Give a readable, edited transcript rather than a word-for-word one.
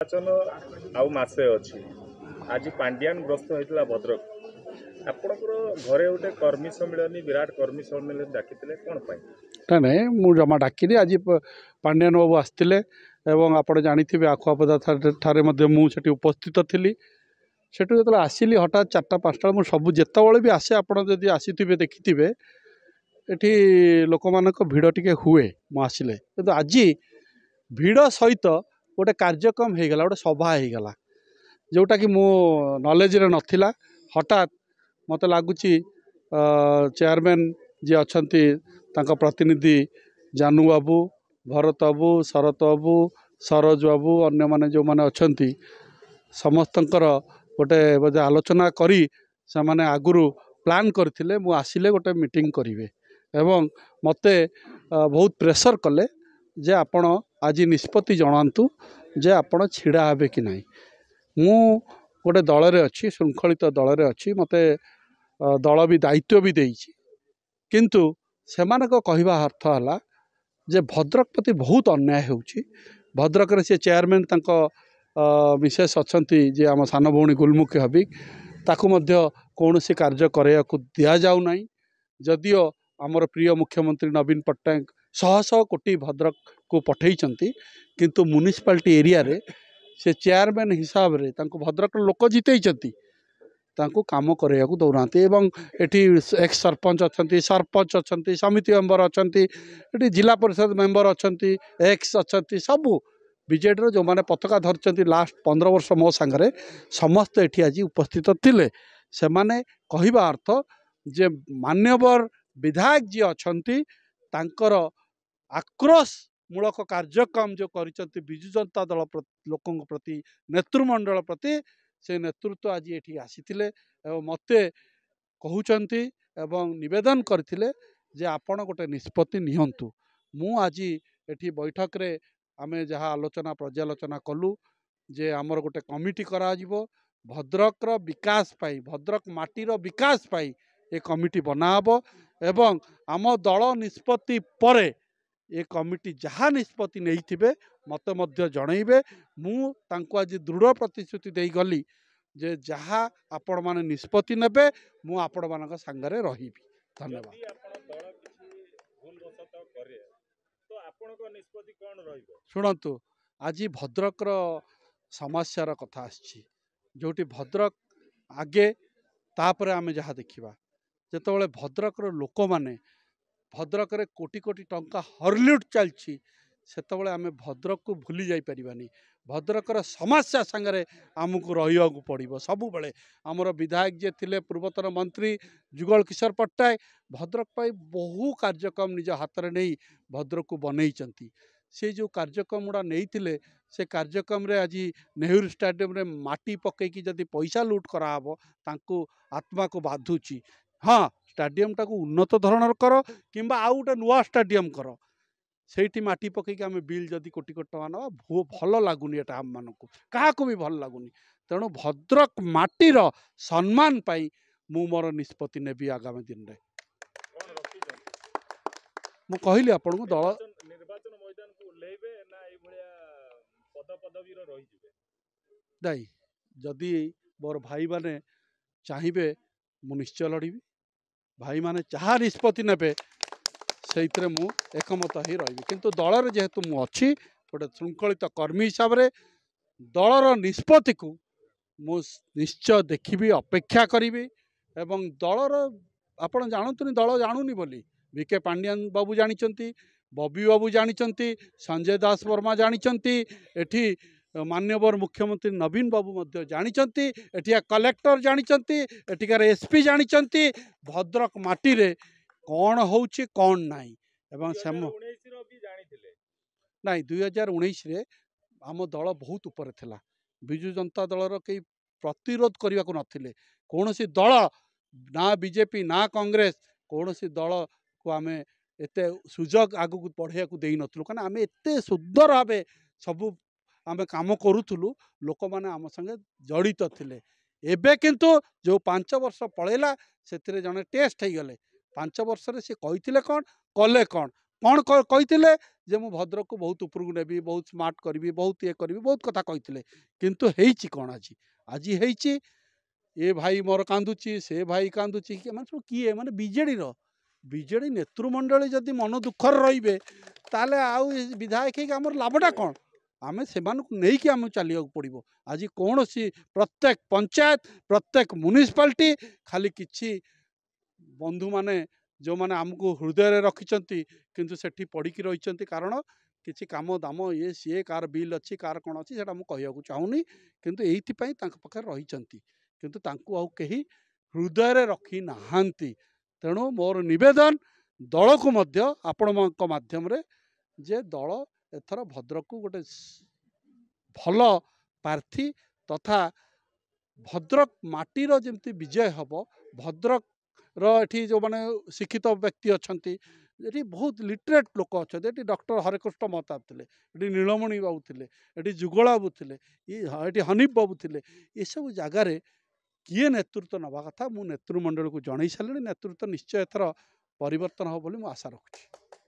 निर्वाचन आउ मासे अच्छी आज पांड्यान ग्रस्त होता भद्रक आपणकर घरे गोटे कर्मी सम्मिलन विराट कर्मी सम्मिलन डाकी कौन पाई ना ना मुझे जमा डाकिनी आज पांड्यान बाबू आसते आप जानी आखुआपदा ठारे मुझे उपस्थित थी सेठू जो आसली हठात 4-5 मुझे सब जिते भी आसे आप आसी देखि एटी लोक मान भिड़ टी हुए मुझे कि आज भिड़ सहित गोटे कार्यक्रम हो गला गोटे सभा हो गला जोटा कि मो नॉलेज रे नथिला हठात मत लगुच चेयरमैन जी अच्छा प्रतिनिधि जानू बाबू भरत बाबू शरत बाबू सरोज बाबू अन्य माने जो माने अच्छा समस्तंकर गोटे बोधे आलोचना करी से माने आगुरु प्लान करथिले मु आसिले गोटे मीटिंग करिवे एवं मते बहुत प्रेशर कले जे आपण आज निष्पत्ति जणांतु जे आपण छिड़ा हेबे कि नहीं मु गोटे दल रे अच्छी श्रृंखलित दल रे अच्छी मते दल भी दायित्व भी देइछि किंतु सेमानक कहवा अर्थ है जे भद्रक प्रति बहुत अन्याय होउछि भद्रक रे से चेयरमैन तांको विशेष अच्छी जे आम सान भौणी गुलमुखी हबिक ताकू मध्य कौनसी कार्य करेया को दिया जाउ नाही जदियो आमर प्रिय मुख्यमंत्री नवीन पट्टनायक शह शह कोटी भद्रक को पठेइचंती किंतु म्युनिसिपालिटी एरिया रे से चेयरमैन हिसाब रे तांको भद्रक लोक जितेइचंती तांको काम करेया को दौरांती एवं एठी एक्स सरपंच अच्छी सरपंच अच्छी समिति मेंबर अच्छी एठी जिला परिषद मेंबर अच्छी एक्स अच्छी सबू बीजेडी जो मैंने पताका धरती लास्ट 15 वर्ष मो सांगरे समस्त एठी आज उपस्थित थिले से माने कहवा अर्थ जे मान्यवर विधायक जी अच्छी तांकर आक्रोश मूलक कार्यक्रम जो करिसंती बिजु जनता दल लोकों प्रति नेतृमंडल प्रति से नेतृत्व आज ये आसीथिले एवं मते कहउचंती एवं निवेदन करथिले जे आपण गोटे निष्पत्ति नियंतु मु आज एठी बैठक रे आमे जहाँ आलोचना पर्यालोचना कलु जे आमर गोटे कमिटी करा जिवो भद्रक रो विकास पाई भद्रक माटीर विकास पाई ए कमिटी बनाबो एवं आम दल निष्पत्ति परे ए कमिटी जहाँ निष्पत्ति नहीं थिबे मते मध्य जणैबे मु तांको आज दृढ़ प्रतिश्रुति देई गली जे जहाँ आपण माने निष्पत्ति नेबे मु आपण मानक संगरे रहिबी। धन्यवाद। शुणु आज भद्रक समस्यार कथा आछि जोटी भद्रक आगे तापर आमे जहाँ देखिबा जेतबेले भद्रक लोक माने भद्रक रे कोटी कोटी टंका हरलुट चलछि सेतबेले आमे भद्रक को भूली जाई परिबानी भद्रकर समस्या संगे आमको रहा पड़ो सबु बेले आमर विधायक जे थिले पूर्वतन मंत्री जुगल किशोर पट्टनायक भद्रक पाई बहु कार्यक्रम निज हाथ में नहीं भद्रक को बनई से जो कार्यक्रम गुड़ा नहीं से कार्यक्रम रे आज नेहरू स्टेडियम रे माटी पकईकी जदि पैसा लुट कराब तांको आत्मा को बाधुची हाँ स्टेडियम टाको उन्नत धरण कर कि आउ गोटे नुआ स्टेडियम कर से माटी पकईकी आम बिल जदि कोटी कोटी टका ना भल लगुनि एटा आम मानक क्या भी भल लगुनि तेणु भद्रक माटीर सम्मान पाई मु मोर निष्पत्ति नेबी आगामी दिन में मु कहली आपन को दल निर्वाचन मैदान को लेबे ना ए भलिया पद पदवी रो रही जिवे दाई जदि मोर भाई माने चाहिए मु निश्चय लड़बी भाई माने जहाँ निष्पत्ति नेबे से मु एकमत ही रही किंतु दलर जेहेतु मु अच्छी गोटे श्रृंखलित कर्मी हिसाब रे दलर निष्पत्ति को मु निश्चय देखी अपेक्षा करी एवं दलर आपण जानतुनी दल जानूनी बोली वीके पांड्यान बाबू जानी बबी बाबू जानी संजय दास वर्मा जानी एठी मान्यवर मुख्यमंत्री नवीन बाबू जानी एठिया कलेक्टर जानी एठिकार एसपी जानी भद्रक माटी रे कौन होउछि कौन नाई एवं नाई 2019 रे आम दल बहुत ऊपर थिला बिजु जनता दलर कई प्रतिरोध करने को नथिले कौन सी दल ना बीजेपी ना कांग्रेस कौन सी दल को आम एत सुजोग आगु बढ़िया को देई नथलु कारण आम एत सुंदर भाव सबू आम काम करूँ लोक मैंने आम संगे जड़ित थिले एबे किंतु जो 5 वर्ष पड़ेला से जड़े टेस्ट हो गले 5 वर्ष रे से कही कौन कले कौन कौन कहते जे मु भद्रक को बहुत उपरकू नेबी बहुत स्मार्ट करी बहुत ये करी बहुत कथा कहते किंतु हेची कौन आज आज हेची ए भाई मोर कांदुची से भाई कांदुची मैंने सब किए माने बीजेडी नेतृमंडली जदि मन दुखर रे ताले आउ विधायक आम लाभटा कौन आम से नहीं कि आम चलिया पड़ो आज कौन सी प्रत्येक पंचायत प्रत्येक म्युनिसिपालिटी खाली किछि बंधु माने जो माने आमको हृदय रखिंट किंतु सेठी पढ़ी रही कारण किसी काम दाम ये सी कार बिल अच्छी कार कौन अच्छी से कहूँ चाहूनी किंतु एइथिपाई पाखे रही किंतु तांको आउ कहीं हृदय रखी नाहांती तेणु मोर निवेदन दल को मध्य आपण माध्यम रे जे दल एथर भद्रक को गोटे भल प्रार्थी तथा भद्रक माटीर जमती विजय हम भद्रक री जो मैंने शिक्षित व्यक्ति अच्छा ये बहुत लिटरेट लोक अच्छा ये डॉक्टर हरेकृष्ण महताब थे ये नीलमणि बाबू थे ये जुगल बाबू थे ये हनीफ बाबू थे ये सब जगार किए नेतृत्व नवा कथा मु नेतृमंडल को जन सारे नेतृत्व निश्चय एथर परिवर्तन हो बोली आशा रखुच्छी।